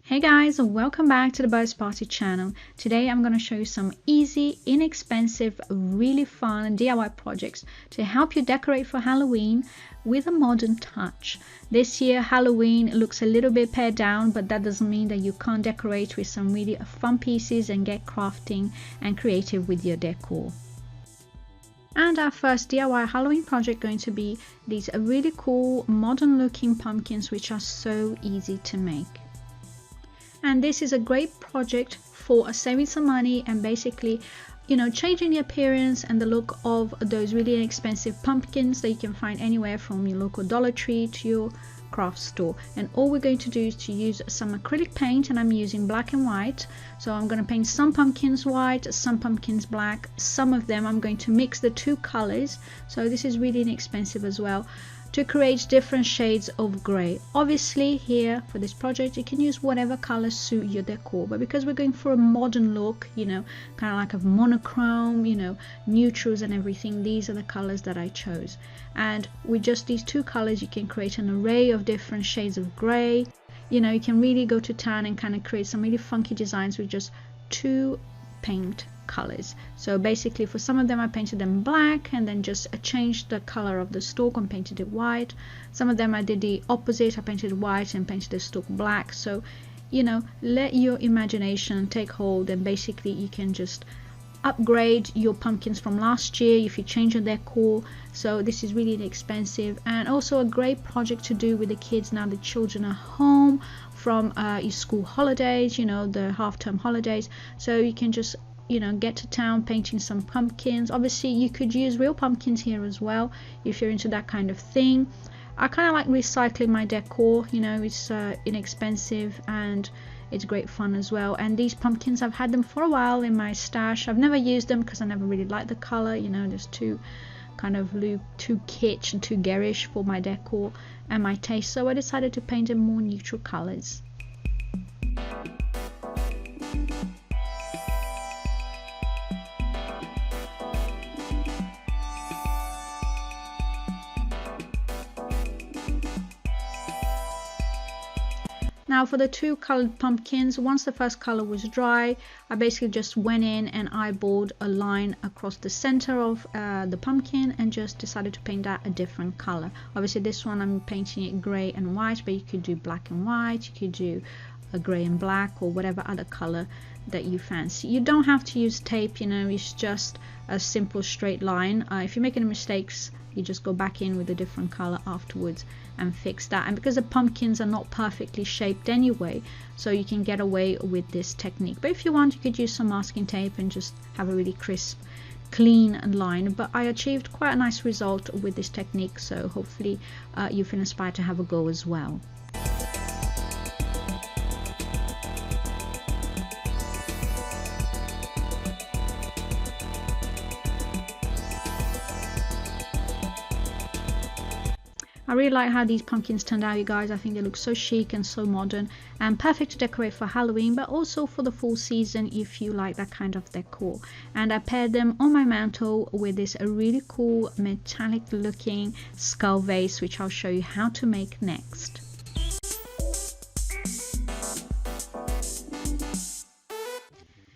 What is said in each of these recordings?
Hey guys, welcome back to the Birthday Party channel. Today I'm going to show you some easy, inexpensive, really fun DIY projects to help you decorate for Halloween with a modern touch. This year Halloween looks a little bit pared down, but that doesn't mean that you can't decorate with some really fun pieces and get crafting and creative with your decor. And our first DIY Halloween project going to be these really cool modern looking pumpkins, which are so easy to make. And this is a great project for saving some money and basically, changing the appearance and the look of those really inexpensive pumpkins that you can find anywhere from your local Dollar Tree to your craft store. And all we're going to do is to use some acrylic paint, and I'm using black and white. So I'm going to paint some pumpkins white, some pumpkins black. Some of them I'm going to mix the two colors, so this is really inexpensive as well, to create different shades of gray. Obviously here for this project you can use whatever colors suit your decor, but because we're going for a modern look, kind of like a monochrome, neutrals and everything, these are the colors that I chose. And with just these two colors you can create an array of different shades of gray. You can really go to town and kind of create some really funky designs with just two paint colors. So basically for some of them I painted them black and then just changed the color of the stalk and painted it white. Some of them I did the opposite, I painted white and painted the stalk black. So let your imagination take hold, and basically you can just upgrade your pumpkins from last year if you change your decor. So this is really inexpensive and also a great project to do with the kids now the children are home from your school holidays, the half-term holidays. So you can just get to town painting some pumpkins. Obviously you could use real pumpkins here as well if you're into that kind of thing. I kind of like recycling my decor, it's inexpensive and it's great fun as well. And these pumpkins, I've had them for a while in my stash. I've never used them because I never really liked the color, just too kind of too kitsch and too garish for my decor and my taste, so I decided to paint in more neutral colors. Now for the two colored pumpkins, once the first color was dry, I basically just went in and eyeballed a line across the center of the pumpkin and just decided to paint that a different color. Obviously this one I'm painting it gray and white, but you could do black and white, you could do a gray and black, or whatever other color that you fancy. You don't have to use tape, it's just a simple straight line. If you make any mistakes, you just go back in with a different color afterwards and fix that. And because the pumpkins are not perfectly shaped anyway, so you can get away with this technique. But if you want, you could use some masking tape and just have a really crisp, clean line. But I achieved quite a nice result with this technique, so hopefully you feel inspired to have a go as well. I really like how these pumpkins turned out, you guys. I think they look so chic and so modern and perfect to decorate for Halloween, but also for the fall season if you like that kind of decor. And I paired them on my mantle with this really cool metallic looking skull vase, which I'll show you how to make next.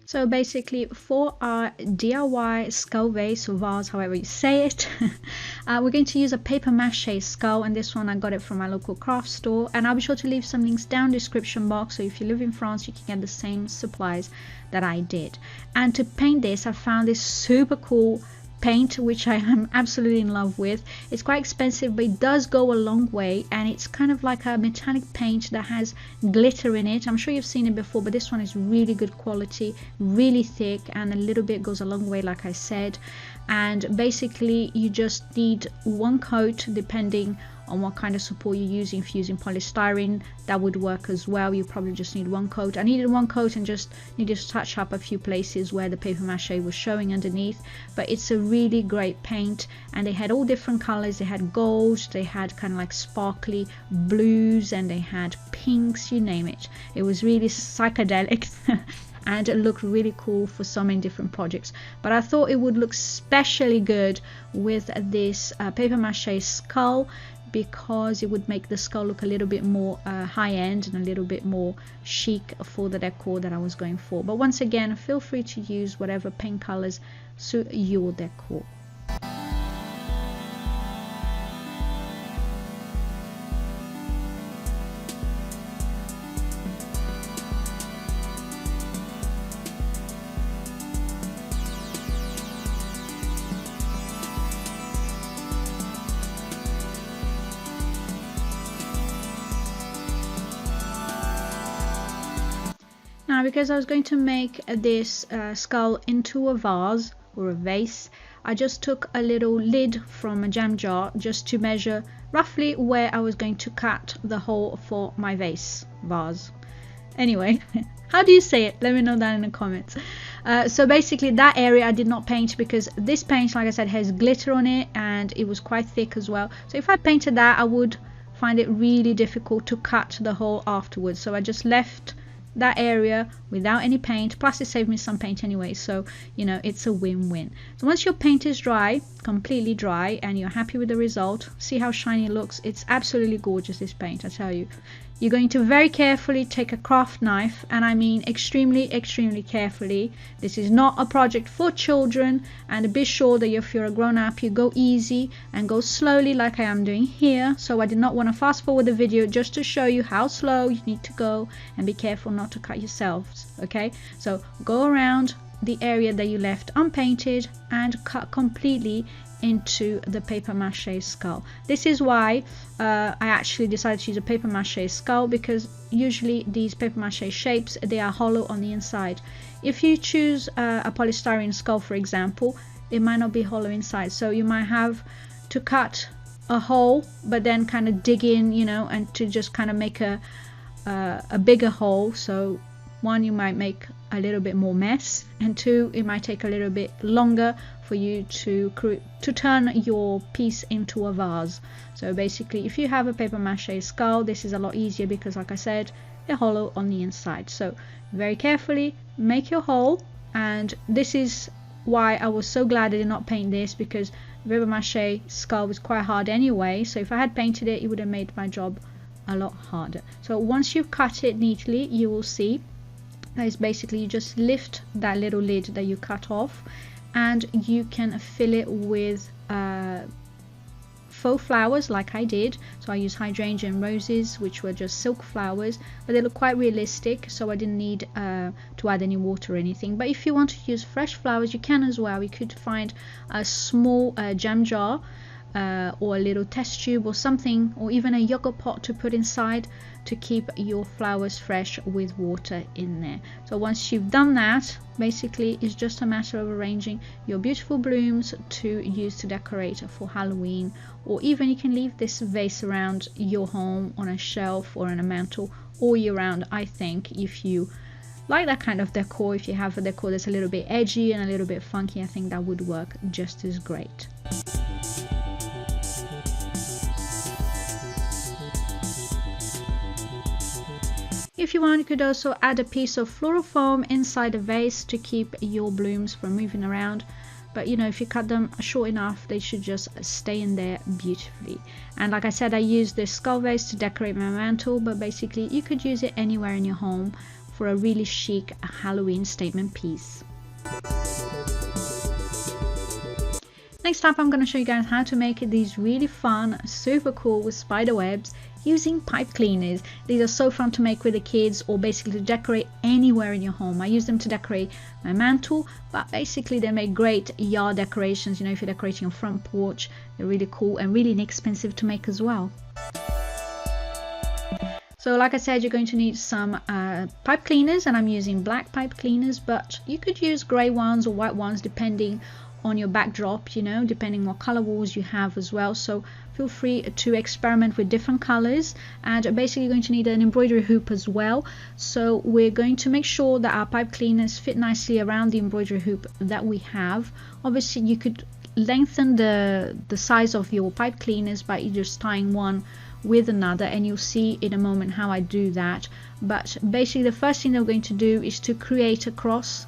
So basically for our DIY skull vase or vase, however you say it, we're going to use a paper mache skull, and this one I got it from my local craft store, and I'll be sure to leave some links down in the description box, so if you live in France you can get the same supplies that I did. And to paint this I found this super cool paint which I am absolutely in love with. It's quite expensive, but it does go a long way, and it's kind of like a metallic paint that has glitter in it. I'm sure you've seen it before, but this one is really good quality, really thick, and a little bit goes a long way, like I said. And basically you just need one coat depending on what kind of support you're using. If you're using polystyrene, that would work as well. You probably just need one coat. I needed one coat and just needed to touch up a few places where the paper mache was showing underneath. But it's a really great paint, and they had all different colors. They had gold, they had kind of like sparkly blues, and they had pinks, you name it. It was really psychedelic and it looked really cool for so many different projects. But I thought it would look especially good with this paper mache skull, because it would make the skull look a little bit more high-end and a little bit more chic for the decor that I was going for. But once again, feel free to use whatever paint colors suit your decor. Now, because I was going to make this skull into a vase or a vase, I just took a little lid from a jam jar just to measure roughly where I was going to cut the hole for my vase. Anyway, how do you say it? Let me know down in the comments. So basically that area I did not paint because this paint, like I said, has glitter on it and it was quite thick as well. So if I painted that, I would find it really difficult to cut the hole afterwards. So I just left that area without any paint, plus it saved me some paint anyway, so you know, it's a win-win. So once your paint is dry, completely dry, and you're happy with the result, see how shiny it looks. It's absolutely gorgeous, this paint, I tell you. You're going to very carefully take a craft knife, and I mean extremely carefully. This is not a project for children, and be sure that if you're a grown-up, you go easy and go slowly like I am doing here. So I did not want to fast forward the video just to show you how slow you need to go, and be careful not to cut yourselves. Okay, so go around the area that you left unpainted and cut completely into the paper mache skull. This is why I actually decided to use a paper mache skull, because usually these paper mache shapes, they are hollow on the inside. If you choose a polystyrene skull, for example, it might not be hollow inside, so you might have to cut a hole but then kind of dig in, you know, and to just kind of make a bigger hole. So one, you might make a little bit more mess, and two, it might take a little bit longer for you to turn your piece into a vase. So basically, if you have a paper mache skull, this is a lot easier because, like I said, they're hollow on the inside. So very carefully make your hole, and this is why I was so glad I did not paint this, because paper mache skull was quite hard anyway. So if I had painted it, it would have made my job a lot harder. So once you cut it neatly, you will see that is basically you just lift that little lid that you cut off, and you can fill it with faux flowers like I did. So I used hydrangea and roses, which were just silk flowers, but they look quite realistic, so I didn't need to add any water or anything. But if you want to use fresh flowers, you can as well. You could find a small jam jar or a little test tube or something, or even a yogurt pot to put inside to keep your flowers fresh with water in there. So once you've done that, basically it's just a matter of arranging your beautiful blooms to use to decorate for Halloween, or even you can leave this vase around your home on a shelf or on a mantle all year round. I think if you like that kind of decor, if you have a decor that's a little bit edgy and a little bit funky, I think that would work just as great. If you want, you could also add a piece of floral foam inside the vase to keep your blooms from moving around. But you know, if you cut them short enough, they should just stay in there beautifully. And like I said, I used this skull vase to decorate my mantle, but basically you could use it anywhere in your home for a really chic Halloween statement piece. Next up, I'm going to show you guys how to make these really fun, super cool with spider webs using pipe cleaners. These are so fun to make with the kids, or basically to decorate anywhere in your home. I use them to decorate my mantle, but basically they make great yard decorations. You know, if you're decorating your front porch, they're really cool and really inexpensive to make as well. So like I said, you're going to need some pipe cleaners, and I'm using black pipe cleaners, but you could use grey ones or white ones depending on your backdrop, you know, depending what color walls you have as well. So feel free to experiment with different colors. And basically you're going to need an embroidery hoop as well. So we're going to make sure that our pipe cleaners fit nicely around the embroidery hoop that we have. Obviously you could lengthen the size of your pipe cleaners by just tying one with another, and you'll see in a moment how I do that. But basically the first thing that we're going to do is to create a cross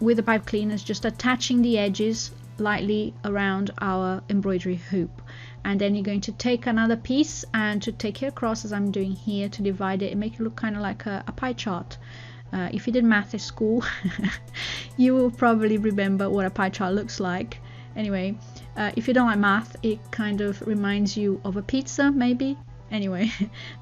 with the pipe cleaners, just attaching the edges lightly around our embroidery hoop. and then you're going to take another piece and to take it across as I'm doing here, to divide it and make it look kind of like a pie chart. If you did math at school, you will probably remember what a pie chart looks like. Anyway, if you don't like math, it kind of reminds you of a pizza, maybe. Anyway,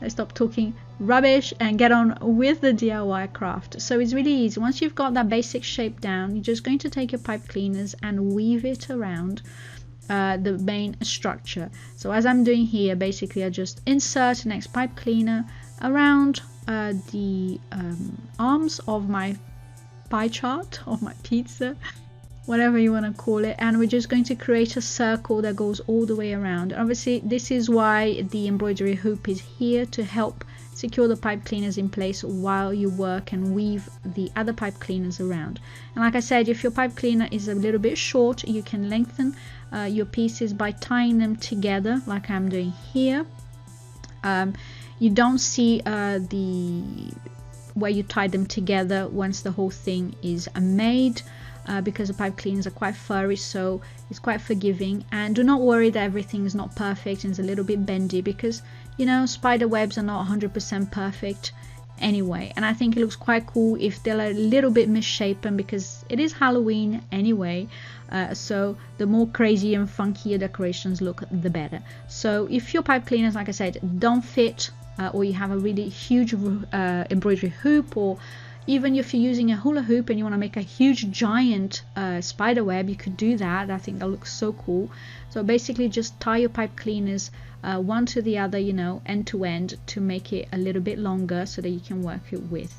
let's stop talking rubbish and get on with the DIY craft. So it's really easy. Once you've got that basic shape down, you're just going to take your pipe cleaners and weave it around the main structure. So as I'm doing here, basically I just insert the next pipe cleaner around the arms of my pie chart, of my pizza, whatever you want to call it, and we're just going to create a circle that goes all the way around. Obviously, this is why the embroidery hoop is here, to help secure the pipe cleaners in place while you work and weave the other pipe cleaners around. And like I said, if your pipe cleaner is a little bit short, you can lengthen your pieces by tying them together like I'm doing here. You don't see where you tie them together once the whole thing is made, because the pipe cleaners are quite furry, so it's quite forgiving. And do not worry that everything is not perfect and is a little bit bendy, because you know, spider webs are not 100% perfect anyway. And I think it looks quite cool if they're a little bit misshapen, because it is Halloween anyway, so the more crazy and funky your decorations look, the better. So if your pipe cleaners, like I said, don't fit, or you have a really huge embroidery hoop, or even if you're using a hula hoop and you want to make a huge giant spider web, you could do that. I think that looks so cool. So basically just tie your pipe cleaners one to the other, you know, end to end, to make it a little bit longer so that you can work it with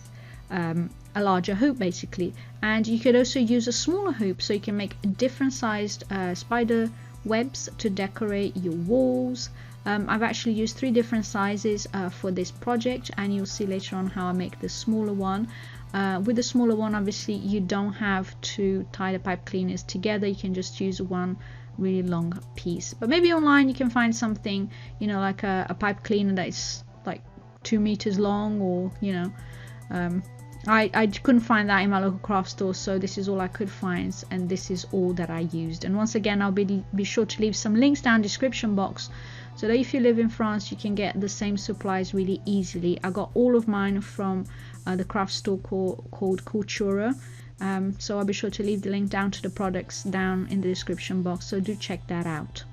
a larger hoop basically. And you could also use a smaller hoop, so you can make different sized spider webs to decorate your walls. I've actually used 3 different sizes for this project, and you'll see later on how I make the smaller one. With the smaller one, obviously you don't have to tie the pipe cleaners together, you can just use one really long piece. But maybe online you can find something, you know, like a pipe cleaner that is like 2 meters long, or you know, I couldn't find that in my local craft store, so this is all I could find, and this is all that I used. And once again, I'll be sure to leave some links down in the description box, so that if you live in France, you can get the same supplies really easily. I got all of mine from the craft store called Cultura. So I'll be sure to leave the link down to the products down in the description box, so do check that out.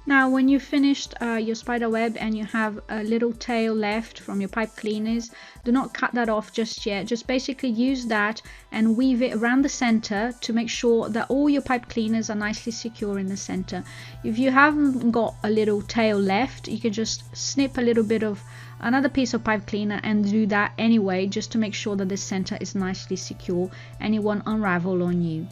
Now when you've finished your spider web and you have a little tail left from your pipe cleaners, do not cut that off just yet. Just basically use that and weave it around the center to make sure that all your pipe cleaners are nicely secure in the center. If you haven't got a little tail left, you can just snip a little bit of another piece of pipe cleaner and do that anyway, just to make sure that the center is nicely secure and it won't unravel on you.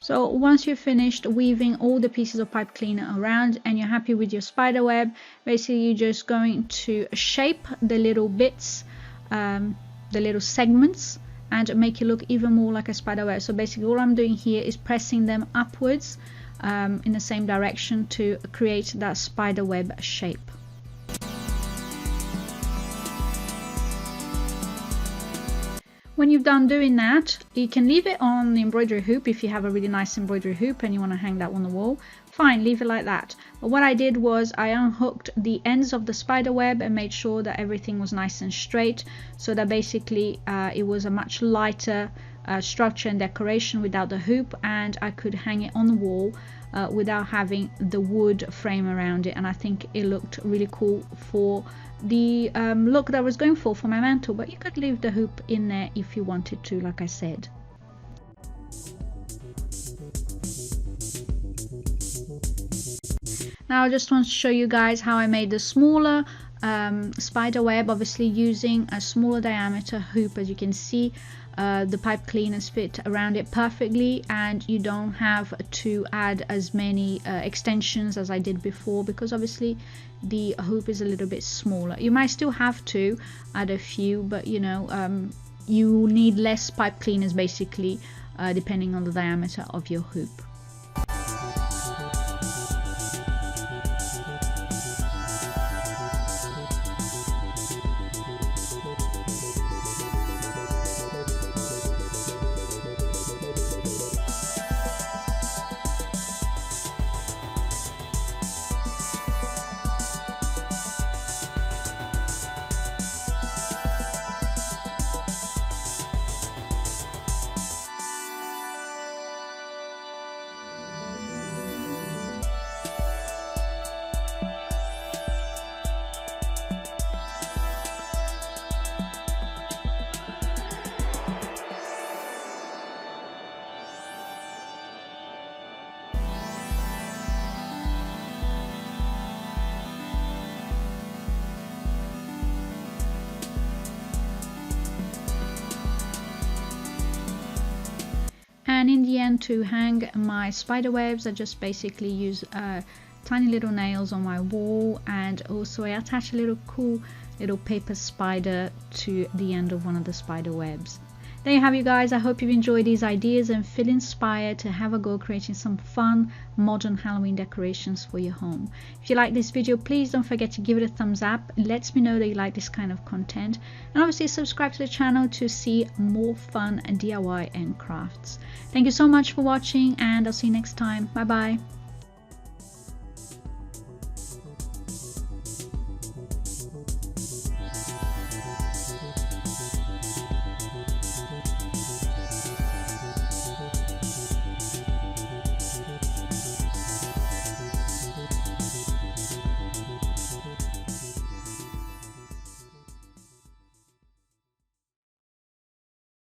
So once you've finished weaving all the pieces of pipe cleaner around and you're happy with your spider web, basically you're just going to shape the little bits, the little segments, and make it look even more like a spider web. So basically all I'm doing here is pressing them upwards in the same direction to create that spider web shape. When you've done doing that, you can leave it on the embroidery hoop. If you have a really nice embroidery hoop and you want to hang that on the wall, fine, leave it like that. But what I did was I unhooked the ends of the spider web and made sure that everything was nice and straight, so that basically it was a much lighter structure and decoration without the hoop, and I could hang it on the wall without having the wood frame around it. And I think it looked really cool for the look that I was going for my mantle. But you could leave the hoop in there if you wanted to, like I said. Now I just want to show you guys how I made the smaller spider web, obviously using a smaller diameter hoop. As you can see, the pipe cleaners fit around it perfectly, and you don't have to add as many extensions as I did before, because obviously the hoop is a little bit smaller. You might still have to add a few, but you know, you need less pipe cleaners basically, depending on the diameter of your hoop. And in the end, to hang my spider webs, I just basically use tiny little nails on my wall, and also I attach a little cool little paper spider to the end of one of the spider webs. There you have you guys. I hope you've enjoyed these ideas and feel inspired to have a go creating some fun modern Halloween decorations for your home. If you like this video, please don't forget to give it a thumbs up. It lets me know that you like this kind of content, and obviously subscribe to the channel to see more fun and DIY and crafts. Thank you so much for watching, and I'll see you next time. Bye bye.